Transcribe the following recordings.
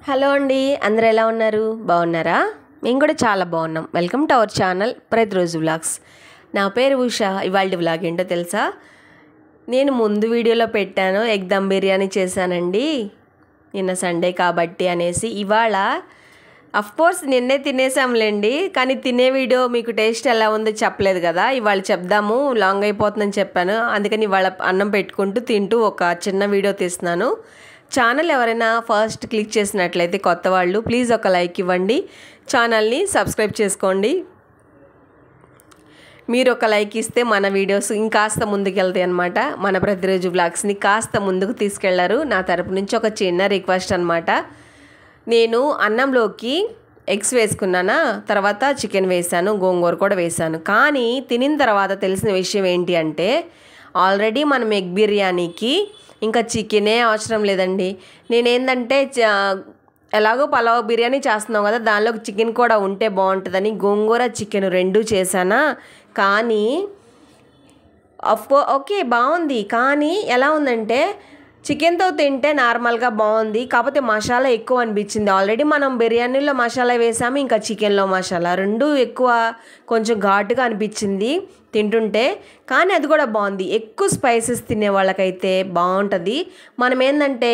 Hello అండి, అందరూ ఎలా ఉన్నారు? బాగున్నారా? మేము కూడా చాలా బాగున్నాం. వెల్కమ్ టు అవర్ ఛానల్ ప్రతిరోజు వ్లాగ్స్. నా పేరు ఉషా. ఇవాళ వ్లాగ్ ఏంటో తెలుసా? నేను ముందు వీడియోలో పెట్టాను, ఎగ్ దమ్ బిర్యానీ చేశానండి నిన్న సండే కాబట్టి అనేసి. ఇవాళ కోర్స్ నిన్నే తినేసాంలేండి, కానీ తినే వీడియో మీకు టేస్ట్ ఎలా ఉందో చెప్పలేదు కదా. ఇవాళ చెప్దాము, లాంగ్ అయిపోతుందని చెప్పాను. అందుకని ఇవాళ అన్నం పెట్టుకుంటూ తింటూ ఒక చిన్న వీడియో తీస్తున్నాను. ఛానల్ ఎవరైనా ఫస్ట్ క్లిక్ చేసినట్లయితే కొత్త వాళ్ళు ప్లీజ్ ఒక లైక్ ఇవ్వండి, ఛానల్ని సబ్స్క్రైబ్ చేసుకోండి. మీరు ఒక లైక్ ఇస్తే మన వీడియోస్ ఇంకాస్త ముందుకెళ్తాయి అనమాట. మన ప్రతిరోజు వ్లాగ్స్ని కాస్త ముందుకు తీసుకెళ్లారు. నా తరపు నుంచి ఒక చిన్న రిక్వెస్ట్ అనమాట. నేను అన్నంలోకి ఎగ్స్ వేసుకున్నానా, తర్వాత చికెన్ వేసాను, గోంగూర కూడా వేసాను. కానీ తినిన తర్వాత తెలిసిన విషయం ఏంటి అంటే, ఆల్రెడీ మనం ఎగ్ బిర్యానీకి ఇంకా చికెనే అవసరం లేదండి. నేనేందంటే ఎలాగో పలావ్ బిర్యానీ చేస్తున్నాం కదా, దానిలోకి చికెన్ కూడా ఉంటే బాగుంటుందని గోంగూర చికెన్ రెండూ చేశానా. కానీ ఓకే బాగుంది, కానీ ఎలా ఉందంటే చికెన్తో తింటే నార్మల్గా బాగుంది, కాకపోతే మసాలా ఎక్కువ అనిపించింది. ఆల్రెడీ మనం బిర్యానీలో మసాలా వేసాము, ఇంకా చికెన్లో మసాలా రెండూ ఎక్కువ, కొంచెం ఘాటుగా అనిపించింది తింటుంటే. కానీ అది కూడా బాగుంది. ఎక్కువ స్పైసెస్ తినే వాళ్ళకైతే బాగుంటుంది. మనం ఏంటంటే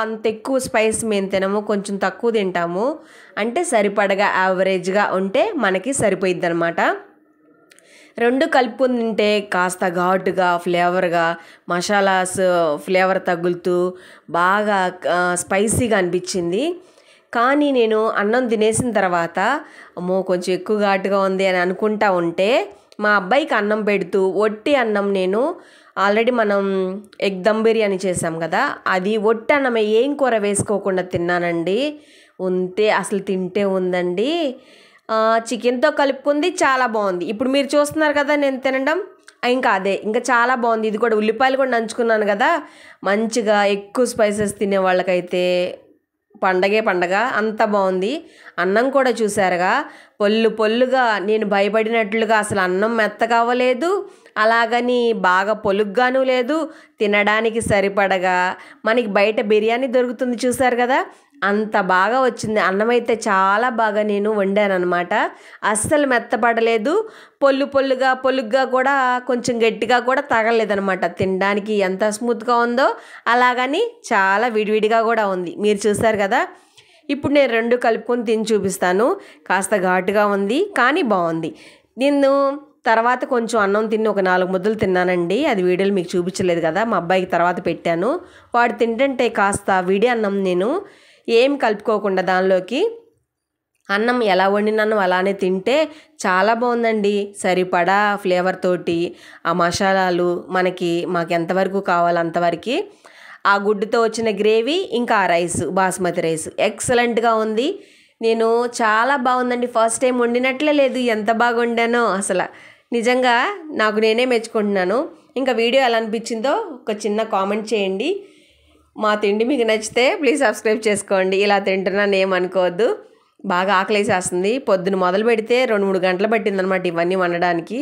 అంత ఎక్కువ స్పైస్ మేము తినము, కొంచెం తక్కువ తింటాము. అంటే సరిపడగా యావరేజ్గా ఉంటే మనకి సరిపోయిద్ది అనమాట. రెండు కలుపుకొని తింటే కాస్త ఘాటుగా ఫ్లేవర్గా మసాలాస్ ఫ్లేవర్ తగులుతూ బాగా స్పైసీగా అనిపించింది. కానీ నేను అన్నం తినేసిన తర్వాత అమ్మో కొంచెం ఎక్కువ ఘాటుగా ఉంది అని అనుకుంటా ఉంటే, మా అబ్బాయికి అన్నం పెడుతూ ఒట్టి అన్నం, నేను ఆల్రెడీ మనం ఎగ్ దమ్ బిర్యానీ చేసాం కదా, అది ఒట్టి అన్నమే ఏం కూర వేసుకోకుండా తిన్నానండి. అసలు తింటే ఉందండి, చికెన్తో కలుపుకుంది, చాలా బాగుంది. ఇప్పుడు మీరు చూస్తున్నారు కదా నేను తినడం, ఇంకా చాలా బాగుంది. ఇది కూడా ఉల్లిపాయలు కూడా నంచుకున్నాను కదా, మంచిగా ఎక్కువ స్పైసెస్ తినే వాళ్ళకైతే పండగ అంత బాగుంది. అన్నం కూడా చూసారుగా, పొల్లుగా, నేను భయపడినట్లుగా అసలు అన్నం మెత్తగా అవ్వలేదు, అలాగని బాగా పొలుగ్గాను లేదు. తినడానికి సరిపడగా మనకి బయట బిర్యానీ దొరుకుతుంది చూసారు కదా, అంత బాగా వచ్చింది. అన్నం అయితే చాలా బాగా నేను వండాను అనమాట. అస్సలు మెత్తపడలేదు, పొలుగ్గా కూడా కొంచెం గట్టిగా కూడా తగలలేదనమాట. తినడానికి ఎంత స్మూత్గా ఉందో అలాగని చాలా విడివిడిగా కూడా ఉంది. మీరు చూసారు కదా. ఇప్పుడు నేను రెండు కలుపుకొని తిని చూపిస్తాను. కాస్త ఘాటుగా ఉంది కానీ బాగుంది. నేను తర్వాత కొంచెం అన్నం తిని ఒక 4 ముద్దలు తిన్నానండి. అది వీడియోలు మీకు చూపించలేదు కదా, మా అబ్బాయికి తర్వాత పెట్టాను. వాడు తింటుంటే కాస్త విడి అన్నం నేను ఏం కలుపుకోకుండా దానిలోకి అన్నం ఎలా వండినానో అలానే తింటే చాలా బాగుందండి. సరిపడా ఫ్లేవర్ తోటి ఆ మసాలాలు మాకు ఎంతవరకు కావాలో అంతవరకు, ఆ గుడ్డుతో వచ్చిన గ్రేవీ, ఇంకా ఆ రైస్ బాస్మతి రైస్ ఎక్సలెంట్గా ఉంది. నేను చాలా బాగుందండి, ఫస్ట్ టైం వండినట్లే లేదు, ఎంత బాగా వండానో అసలు నిజంగా నాకు నేనే మెచ్చుకుంటున్నాను. ఇంకా వీడియో ఎలా అనిపించిందో ఒక చిన్న కామెంట్ చేయండి. మా తిండి మీకు నచ్చితే ప్లీజ్ సబ్స్క్రైబ్ చేసుకోండి. ఇలా తింటున్నాను ఏమనుకోవద్దు, బాగా ఆకలేసేస్తుంది. పొద్దున మొదలు పెడితే 2-3 గంటలు పట్టిందనమాట ఇవన్నీ వండడానికి,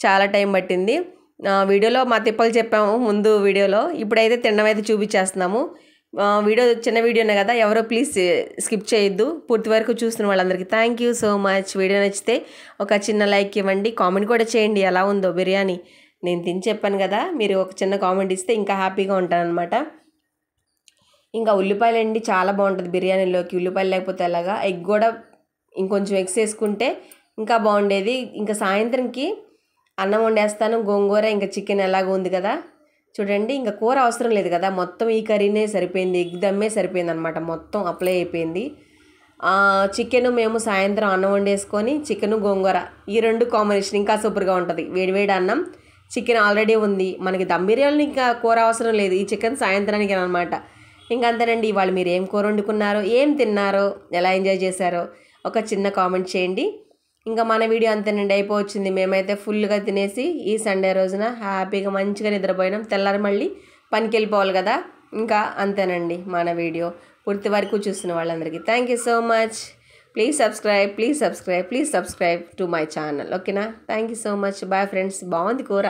చాలా టైం పట్టింది. వీడియోలో మా తిప్పలు చెప్పాము ముందు వీడియోలో, ఇప్పుడైతే తినడం అయితే చూపించేస్తున్నాము. వీడియో చిన్న వీడియోనే కదా, ఎవరో ప్లీజ్ స్కిప్ చేయొద్దు. పూర్తి వరకు చూస్తున్న వాళ్ళందరికీ thank you so much. Video నచ్చితే ఒక చిన్న లైక్ ఇవ్వండి, కామెంట్ కూడా చేయండి ఎలా ఉందో బిర్యానీ. నేను తిని చెప్పాను కదా, మీరు ఒక చిన్న కామెంట్ ఇస్తే ఇంకా హ్యాపీగా ఉంటాను అనమాట. ఇంకా ఉల్లిపాయలు అండి చాలా బాగుంటుంది బిర్యానీలోకి, ఉల్లిపాయలు లేకపోతే అలాగా. ఎగ్ కూడా ఇంకొంచెం ఎగ్స్ వేసుకుంటే ఇంకా బాగుండేది. ఇంకా సాయంత్రంకి అన్నం వండేస్తాను, గోంగూర ఇంకా చికెన్ ఎలాగో ఉంది కదా చూడండి. ఇంకా కూర అవసరం లేదు కదా, మొత్తం ఈ కర్రీనే సరిపోయింది, ఎగ్ దమ్మే సరిపోయింది అనమాట, మొత్తం అప్లై అయిపోయింది. చికెన్ మేము సాయంత్రం అన్నం వండేసుకొని చికెను గోంగూర ఈ రెండు కాంబినేషన్ ఇంకా సూపర్గా ఉంటుంది. వేడివేడి అన్నం, చికెన్ ఆల్రెడీ ఉంది, మనకి దమ్ బిర్యానీ ఇంకా కూర అవసరం లేదు, ఈ చికెన్ సాయంత్రానికి అనమాట. ఇంకంతేనండి. ఇవాళ మీరు ఏం కూర వండుకున్నారో, ఏం తిన్నారో, ఎలా ఎంజాయ్ చేశారో ఒక చిన్న కామెంట్ చేయండి. ఇంకా మన వీడియో అంతేనండి, అయిపోవచ్చింది. మేమైతే ఫుల్గా తినేసి ఈ సండే రోజున హ్యాపీగా మంచిగా నిద్రపోయినాం. తెల్లారి మళ్ళీ పనికి వెళ్ళిపోవాలి కదా. ఇంకా అంతేనండి మన వీడియో. పూర్తి వరకు చూస్తున్న వాళ్ళందరికీ thank you so much. Please subscribe to my channel. ఓకేనా? Thank you so much. Bye friends. బాగుంది కూర.